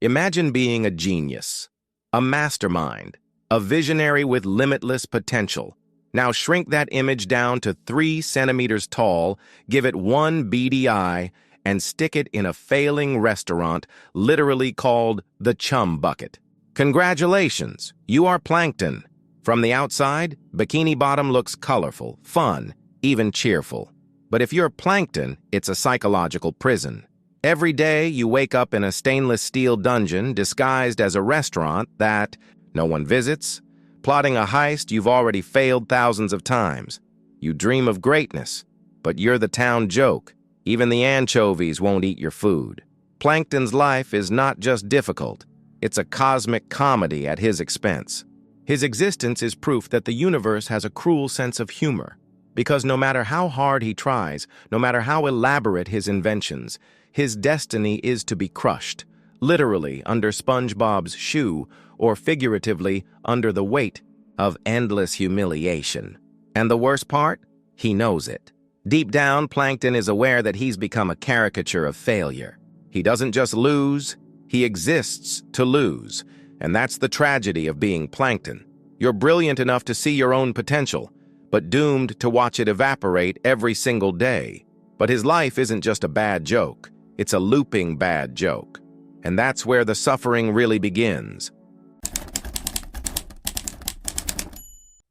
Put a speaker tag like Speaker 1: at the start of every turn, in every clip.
Speaker 1: Imagine being a genius, a mastermind, a visionary with limitless potential. Now shrink that image down to 3 centimeters tall, give it one beady eye, and stick it in a failing restaurant literally called the Chum Bucket. Congratulations, you are Plankton. From the outside, Bikini Bottom looks colorful, fun, even cheerful. But if you're Plankton, it's a psychological prison. Every day, you wake up in a stainless steel dungeon disguised as a restaurant that no one visits, plotting a heist you've already failed thousands of times. You dream of greatness, but you're the town joke. Even the anchovies won't eat your food. Plankton's life is not just difficult, it's a cosmic comedy at his expense. His existence is proof that the universe has a cruel sense of humor, because no matter how hard he tries, no matter how elaborate his inventions, his destiny is to be crushed, literally under SpongeBob's shoe, or figuratively under the weight of endless humiliation. And the worst part? He knows it. Deep down, Plankton is aware that he's become a caricature of failure. He doesn't just lose, he exists to lose. And that's the tragedy of being Plankton. You're brilliant enough to see your own potential, but doomed to watch it evaporate every single day. But his life isn't just a bad joke, it's a looping bad joke. And that's where the suffering really begins.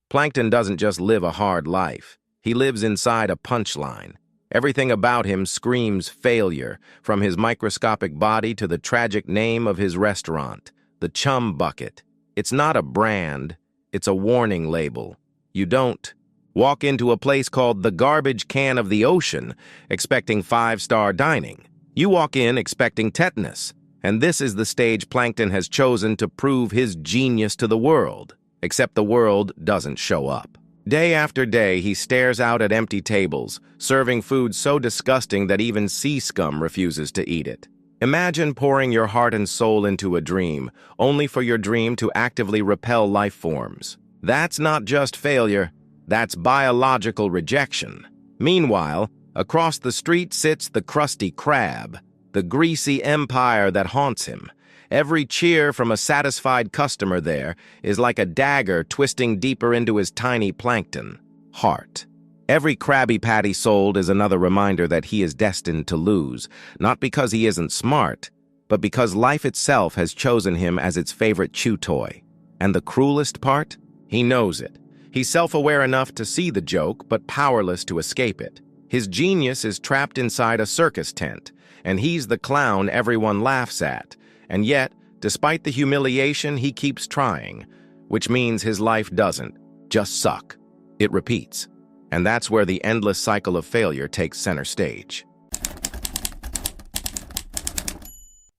Speaker 1: Plankton doesn't just live a hard life. He lives inside a punchline. Everything about him screams failure, from his microscopic body to the tragic name of his restaurant, the Chum Bucket. It's not a brand, it's a warning label. You don't walk into a place called the garbage can of the ocean expecting 5-star dining. You walk in expecting tetanus. And this is the stage Plankton has chosen to prove his genius to the world. Except the world doesn't show up. Day after day, he stares out at empty tables, serving food so disgusting that even sea scum refuses to eat it. Imagine pouring your heart and soul into a dream, only for your dream to actively repel life forms. That's not just failure, that's biological rejection. Meanwhile, across the street sits the crusty crab, the greasy empire that haunts him. Every cheer from a satisfied customer there is like a dagger twisting deeper into his tiny plankton heart. Every Krabby Patty sold is another reminder that he is destined to lose, not because he isn't smart, but because life itself has chosen him as its favorite chew toy. And the cruelest part? He knows it. He's self-aware enough to see the joke, but powerless to escape it. His genius is trapped inside a circus tent, and he's the clown everyone laughs at. And yet, despite the humiliation, he keeps trying, which means his life doesn't just suck. It repeats. And that's where the endless cycle of failure takes center stage.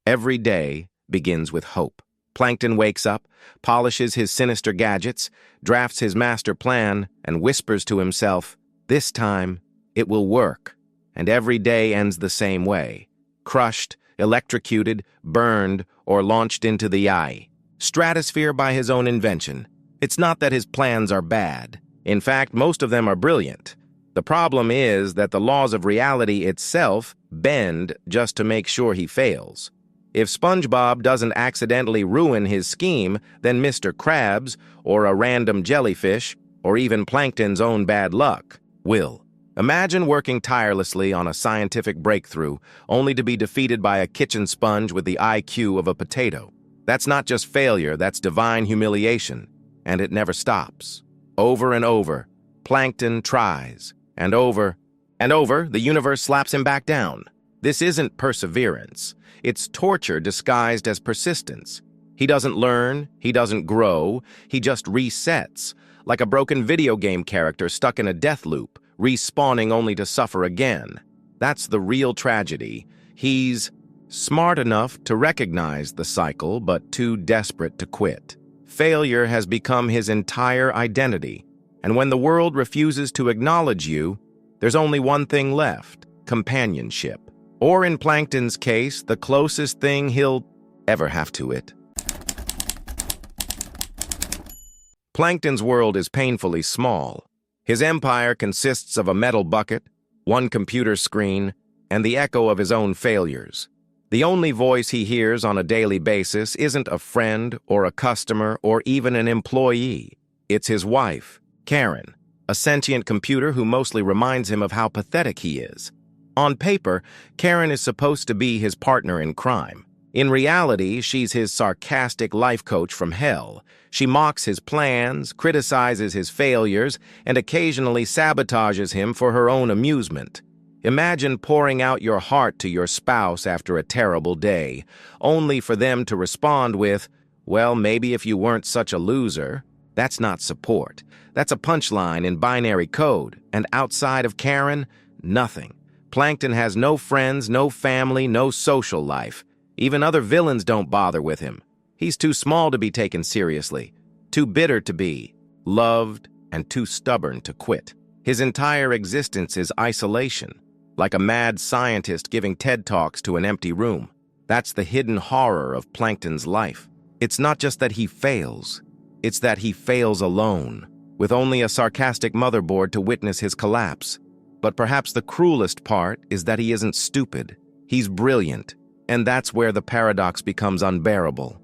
Speaker 1: Every day begins with hope. Plankton wakes up, polishes his sinister gadgets, drafts his master plan, and whispers to himself, "This time, it will work." And every day ends the same way. Crushed, electrocuted, burned, or launched into the eye. Stratosphere by his own invention. It's not that his plans are bad. In fact, most of them are brilliant. The problem is that the laws of reality itself bend just to make sure he fails. If SpongeBob doesn't accidentally ruin his scheme, then Mr. Krabs, or a random jellyfish, or even Plankton's own bad luck will. Imagine working tirelessly on a scientific breakthrough, only to be defeated by a kitchen sponge with the IQ of a potato. That's not just failure, that's divine humiliation. And it never stops. Over and over, Plankton tries. And over, the universe slaps him back down. This isn't perseverance. It's torture disguised as persistence. He doesn't learn, he doesn't grow, he just resets, like a broken video game character stuck in a death loop, respawning only to suffer again. That's the real tragedy. He's smart enough to recognize the cycle, but too desperate to quit. Failure has become his entire identity, and when the world refuses to acknowledge you, there's only one thing left: companionship. Or in Plankton's case, the closest thing he'll ever have to it. Plankton's world is painfully small. His empire consists of a metal bucket, one computer screen, and the echo of his own failures. The only voice he hears on a daily basis isn't a friend or a customer or even an employee. It's his wife, Karen, a sentient computer who mostly reminds him of how pathetic he is. On paper, Karen is supposed to be his partner in crime. In reality, she's his sarcastic life coach from hell. She mocks his plans, criticizes his failures, and occasionally sabotages him for her own amusement. Imagine pouring out your heart to your spouse after a terrible day, only for them to respond with, "Well, maybe if you weren't such a loser." That's not support. That's a punchline in binary code, and outside of Karen, nothing. Plankton has no friends, no family, no social life. Even other villains don't bother with him. He's too small to be taken seriously, too bitter to be loved, and too stubborn to quit. His entire existence is isolation, like a mad scientist giving TED Talks to an empty room. That's the hidden horror of Plankton's life. It's not just that he fails, it's that he fails alone, with only a sarcastic motherboard to witness his collapse. But perhaps the cruelest part is that he isn't stupid. He's brilliant, and that's where the paradox becomes unbearable.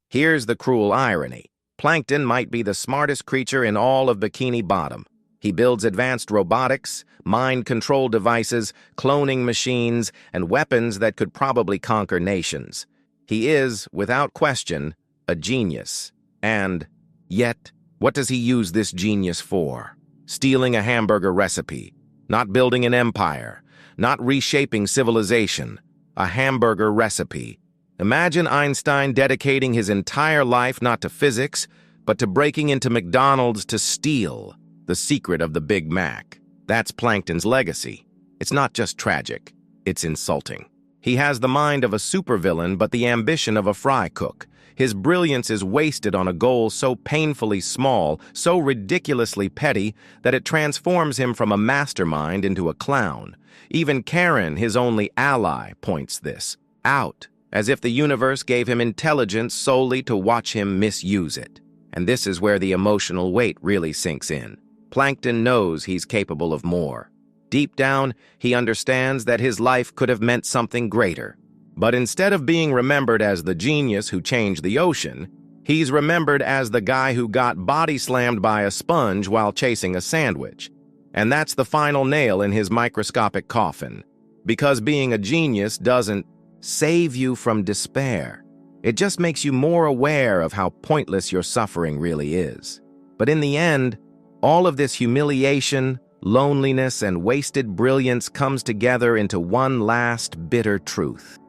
Speaker 1: Here's the cruel irony. Plankton might be the smartest creature in all of Bikini Bottom. He builds advanced robotics, mind control devices, cloning machines, and weapons that could probably conquer nations. He is, without question, a genius. And yet, what does he use this genius for? Stealing a hamburger recipe, not building an empire, not reshaping civilization. A hamburger recipe. Imagine Einstein dedicating his entire life not to physics, but to breaking into McDonald's to steal the secret of the Big Mac. That's Plankton's legacy. It's not just tragic, it's insulting. He has the mind of a supervillain, but the ambition of a fry cook. His brilliance is wasted on a goal so painfully small, so ridiculously petty, that it transforms him from a mastermind into a clown. Even Karen, his only ally, points this out, as if the universe gave him intelligence solely to watch him misuse it. And this is where the emotional weight really sinks in. Plankton knows he's capable of more. Deep down, he understands that his life could have meant something greater. But instead of being remembered as the genius who changed the ocean, he's remembered as the guy who got body slammed by a sponge while chasing a sandwich. And that's the final nail in his microscopic coffin. Because being a genius doesn't save you from despair. It just makes you more aware of how pointless your suffering really is. But in the end, all of this humiliation, loneliness, and wasted brilliance comes together into one last bitter truth.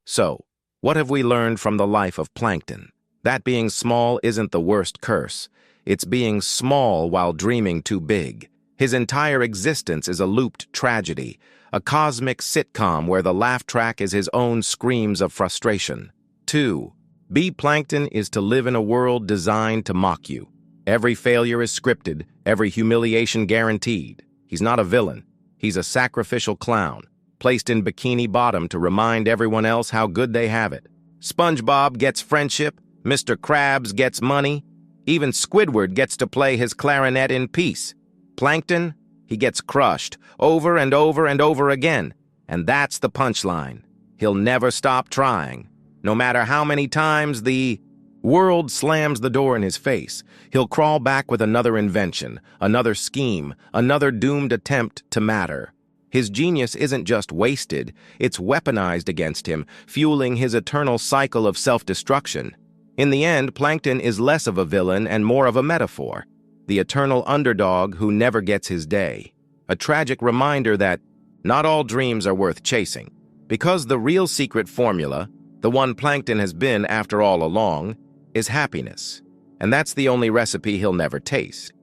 Speaker 1: So, what have we learned from the life of Plankton? That being small isn't the worst curse. It's being small while dreaming too big. His entire existence is a looped tragedy, a cosmic sitcom where the laugh track is his own screams of frustration. 2. Be Plankton is to live in a world designed to mock you. Every failure is scripted, every humiliation guaranteed. He's not a villain. He's a sacrificial clown, placed in Bikini Bottom to remind everyone else how good they have it. SpongeBob gets friendship, Mr. Krabs gets money, even Squidward gets to play his clarinet in peace. Plankton, he gets crushed over and over and over again. And that's the punchline. He'll never stop trying. No matter how many times the world slams the door in his face, he'll crawl back with another invention, another scheme, another doomed attempt to matter. His genius isn't just wasted, it's weaponized against him, fueling his eternal cycle of self-destruction. In the end, Plankton is less of a villain and more of a metaphor. The eternal underdog who never gets his day. A tragic reminder that not all dreams are worth chasing. Because the real secret formula, the one Plankton has been after all along, is happiness. And that's the only recipe he'll never taste.